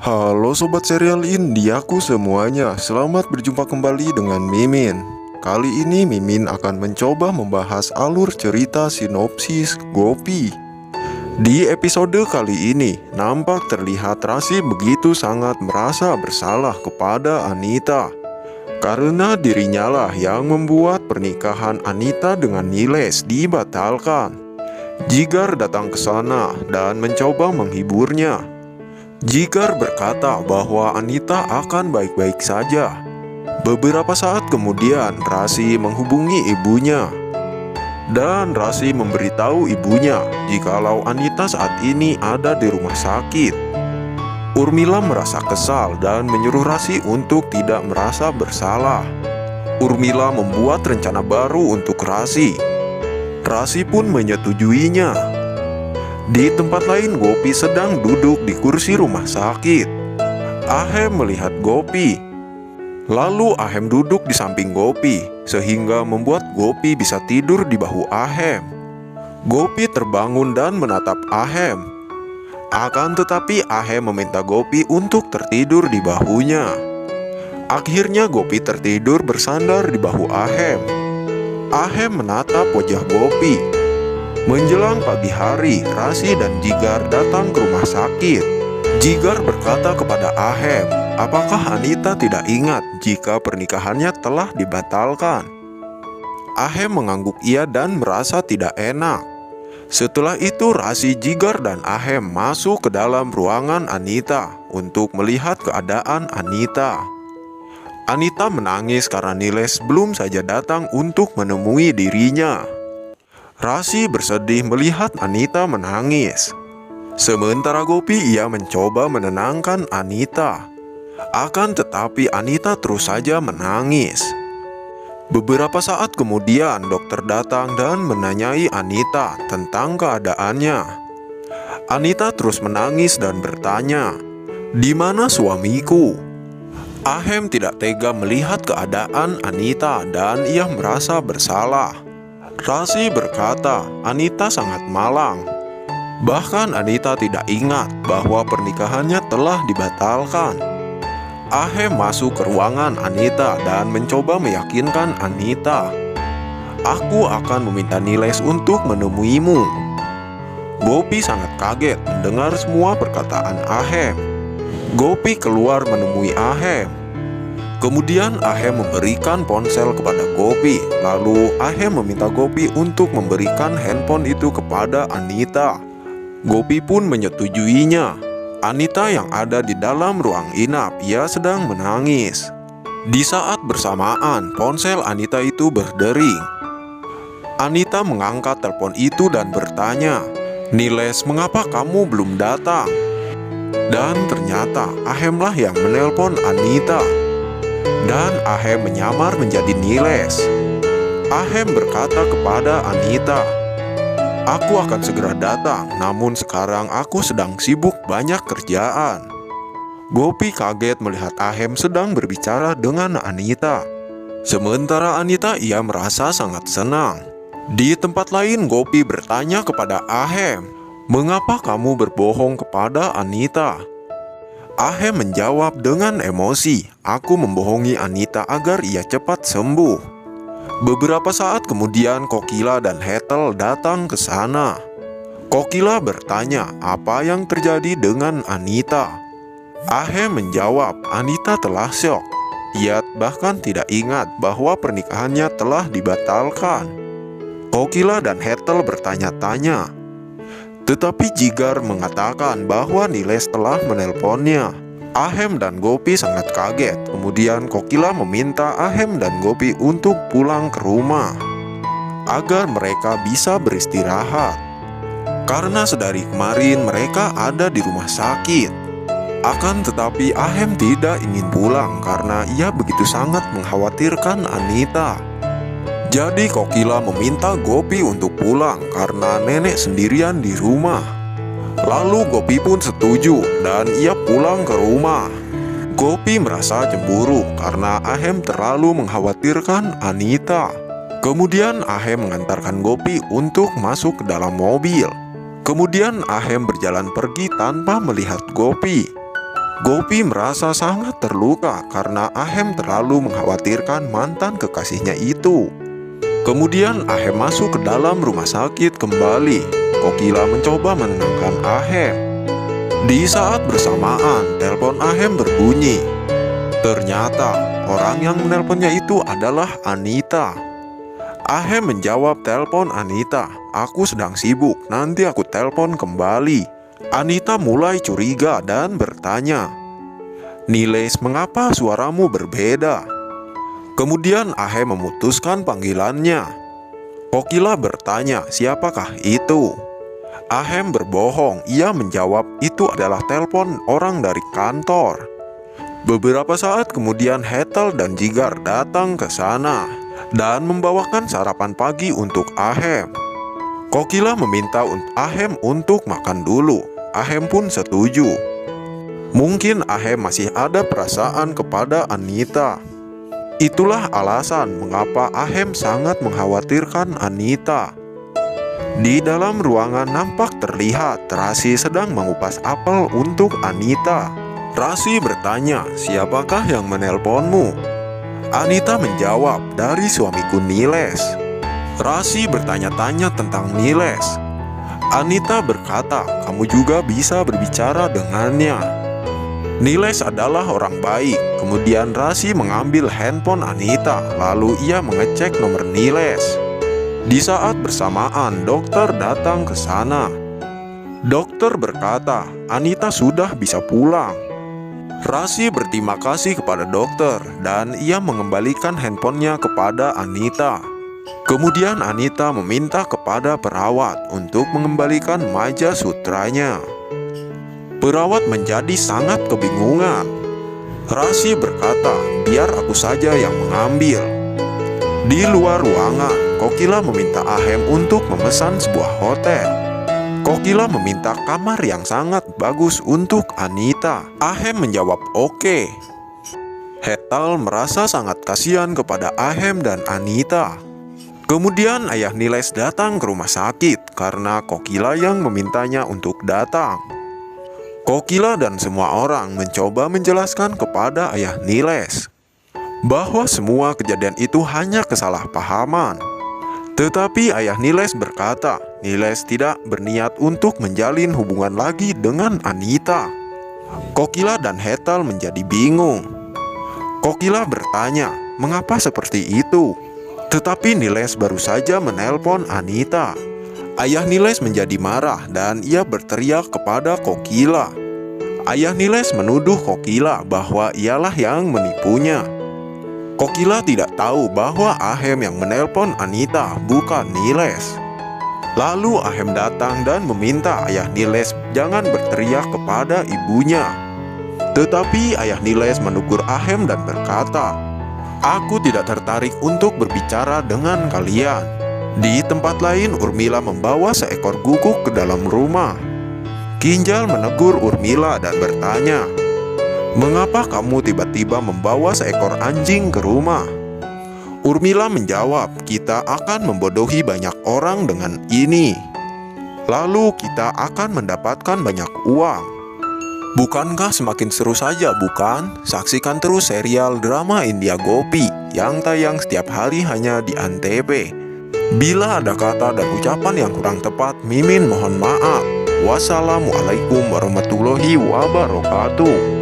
Halo Sobat Serial Indiaku semuanya, selamat berjumpa kembali dengan Mimin. Kali ini Mimin akan mencoba membahas alur cerita sinopsis Gopi. Di episode kali ini, nampak terlihat Rasi begitu sangat merasa bersalah kepada Anita. Karena dirinya lah yang membuat pernikahan Anita dengan Niles dibatalkan. Jigar datang ke sana dan mencoba menghiburnya. Jigar berkata bahwa Anita akan baik-baik saja. Beberapa saat kemudian Rasi menghubungi ibunya. Dan Rasi memberitahu ibunya jikalau Anita saat ini ada di rumah sakit. Urmila merasa kesal dan menyuruh Rasi untuk tidak merasa bersalah. Urmila membuat rencana baru untuk Rasi. Rasi pun menyetujuinya. Di tempat lain, Gopi sedang duduk di kursi rumah sakit. Ahem melihat Gopi. Lalu Ahem duduk di samping Gopi, sehingga membuat Gopi bisa tidur di bahu Ahem. Gopi terbangun dan menatap Ahem. Akan tetapi Ahem meminta Gopi untuk tertidur di bahunya. Akhirnya Gopi tertidur bersandar di bahu Ahem. Ahem menatap wajah Gopi. Menjelang pagi hari, Rasi dan Jigar datang ke rumah sakit. Jigar berkata kepada Ahem, apakah Anita tidak ingat jika pernikahannya telah dibatalkan? Ahem mengangguk iya dan merasa tidak enak. Setelah itu Rasi, Jigar, dan Ahem masuk ke dalam ruangan Anita untuk melihat keadaan Anita. Anita menangis karena Niles belum saja datang untuk menemui dirinya. Rasi bersedih melihat Anita menangis. Sementara Gopi ia mencoba menenangkan Anita. Akan tetapi Anita terus saja menangis. Beberapa saat kemudian dokter datang dan menanyai Anita tentang keadaannya. Anita terus menangis dan bertanya, "Di mana suamiku?" Ahem tidak tega melihat keadaan Anita dan ia merasa bersalah. Rasi berkata, Anita sangat malang. Bahkan Anita tidak ingat bahwa pernikahannya telah dibatalkan. Ahem masuk ke ruangan Anita dan mencoba meyakinkan Anita. Aku akan meminta Niles untuk menemuimu. Gopi sangat kaget mendengar semua perkataan Ahem. Gopi keluar menemui Ahem. Kemudian Ahem memberikan ponsel kepada Gopi. Lalu Ahem meminta Gopi untuk memberikan handphone itu kepada Anita. Gopi pun menyetujuinya. Anita yang ada di dalam ruang inap, ia sedang menangis. Di saat bersamaan, ponsel Anita itu berdering. Anita mengangkat telepon itu dan bertanya, "Niles, mengapa kamu belum datang?" Dan ternyata Ahemlah yang menelpon Anita. Dan Ahem menyamar menjadi Niles. Ahem berkata kepada Anita, "Aku akan segera datang, namun sekarang aku sedang sibuk banyak kerjaan." Gopi kaget melihat Ahem sedang berbicara dengan Anita. Sementara Anita ia merasa sangat senang. Di tempat lain Gopi bertanya kepada Ahem, "Mengapa kamu berbohong kepada Anita?" Ahem menjawab dengan emosi, "Aku membohongi Anita agar ia cepat sembuh." Beberapa saat kemudian Kokila dan Hetel datang ke sana. Kokila bertanya apa yang terjadi dengan Anita. Ahem menjawab, Anita telah syok. Ia bahkan tidak ingat bahwa pernikahannya telah dibatalkan. Kokila dan Hetel bertanya-tanya. Tetapi Jigar mengatakan bahwa Niles telah menelponnya. Ahem dan Gopi sangat kaget. Kemudian Kokila meminta Ahem dan Gopi untuk pulang ke rumah agar mereka bisa beristirahat. Karena sedari kemarin mereka ada di rumah sakit. Akan tetapi Ahem tidak ingin pulang karena ia begitu sangat mengkhawatirkan Anita. Jadi Kokila meminta Gopi untuk pulang karena nenek sendirian di rumah. Lalu Gopi pun setuju dan ia pulang ke rumah. Gopi merasa cemburu karena Ahem terlalu mengkhawatirkan Anita. Kemudian Ahem mengantarkan Gopi untuk masuk ke dalam mobil. Kemudian Ahem berjalan pergi tanpa melihat Gopi. Gopi merasa sangat terluka karena Ahem terlalu mengkhawatirkan mantan kekasihnya itu. Kemudian Ahem masuk ke dalam rumah sakit kembali. Kokila mencoba menenangkan Ahem. Di saat bersamaan, telepon Ahem berbunyi. Ternyata orang yang menelponnya itu adalah Anita. Ahem menjawab telepon Anita. "Aku sedang sibuk, nanti aku telepon kembali." Anita mulai curiga dan bertanya, "Niles, mengapa suaramu berbeda?" Kemudian Ahem memutuskan panggilannya. Kokila bertanya, "Siapakah itu?" Ahem berbohong. Ia menjawab itu adalah telepon orang dari kantor. Beberapa saat kemudian Hetal dan Jigar datang ke sana dan membawakan sarapan pagi untuk Ahem. Kokila meminta Ahem untuk makan dulu. Ahem pun setuju. Mungkin Ahem masih ada perasaan kepada Anita. Itulah alasan mengapa Ahem sangat mengkhawatirkan Anita. Di dalam ruangan nampak terlihat Rasi sedang mengupas apel untuk Anita. Rasi bertanya, "Siapakah yang menelponmu?" Anita menjawab, "Dari suamiku Niles." Rasi bertanya-tanya tentang Niles. Anita berkata, "Kamu juga bisa berbicara dengannya. Niles adalah orang baik." Kemudian Rasi mengambil handphone Anita, lalu ia mengecek nomor Niles. Di saat bersamaan, dokter datang ke sana. Dokter berkata, "Anita sudah bisa pulang." Rasi berterima kasih kepada dokter dan ia mengembalikan handphonenya kepada Anita. Kemudian Anita meminta kepada perawat untuk mengembalikan maja sutranya. Perawat menjadi sangat kebingungan. Rasi berkata, "Biar aku saja yang mengambil." Di luar ruangan, Kokila meminta Ahem untuk memesan sebuah hotel. Kokila meminta kamar yang sangat bagus untuk Anita. Ahem menjawab oke. Hetal merasa sangat kasihan kepada Ahem dan Anita. Kemudian ayah Niles datang ke rumah sakit karena Kokila yang memintanya untuk datang. Kokila dan semua orang mencoba menjelaskan kepada ayah Niles bahwa semua kejadian itu hanya kesalahpahaman. Tetapi ayah Niles berkata, Niles tidak berniat untuk menjalin hubungan lagi dengan Anita. Kokila dan Hetal menjadi bingung. Kokila bertanya, "Mengapa seperti itu?" Tetapi Niles baru saja menelpon Anita. Ayah Niles menjadi marah dan ia berteriak kepada Kokila. Ayah Niles menuduh Kokila bahwa ialah yang menipunya. Kokila tidak tahu bahwa Ahem yang menelpon Anita, bukan Niles. Lalu Ahem datang dan meminta ayah Niles jangan berteriak kepada ibunya. Tetapi ayah Niles menegur Ahem dan berkata, "Aku tidak tertarik untuk berbicara dengan kalian." Di tempat lain, Urmila membawa seekor guguk ke dalam rumah. Kinjal menegur Urmila dan bertanya, "Mengapa kamu tiba-tiba membawa seekor anjing ke rumah?" Urmila menjawab, "Kita akan membodohi banyak orang dengan ini. Lalu kita akan mendapatkan banyak uang." Bukankah semakin seru saja, bukan? Saksikan terus serial drama India Gopi yang tayang setiap hari hanya di Antv. Bila ada kata dan ucapan yang kurang tepat, Mimin mohon maaf. Wassalamualaikum warahmatullahi wabarakatuh.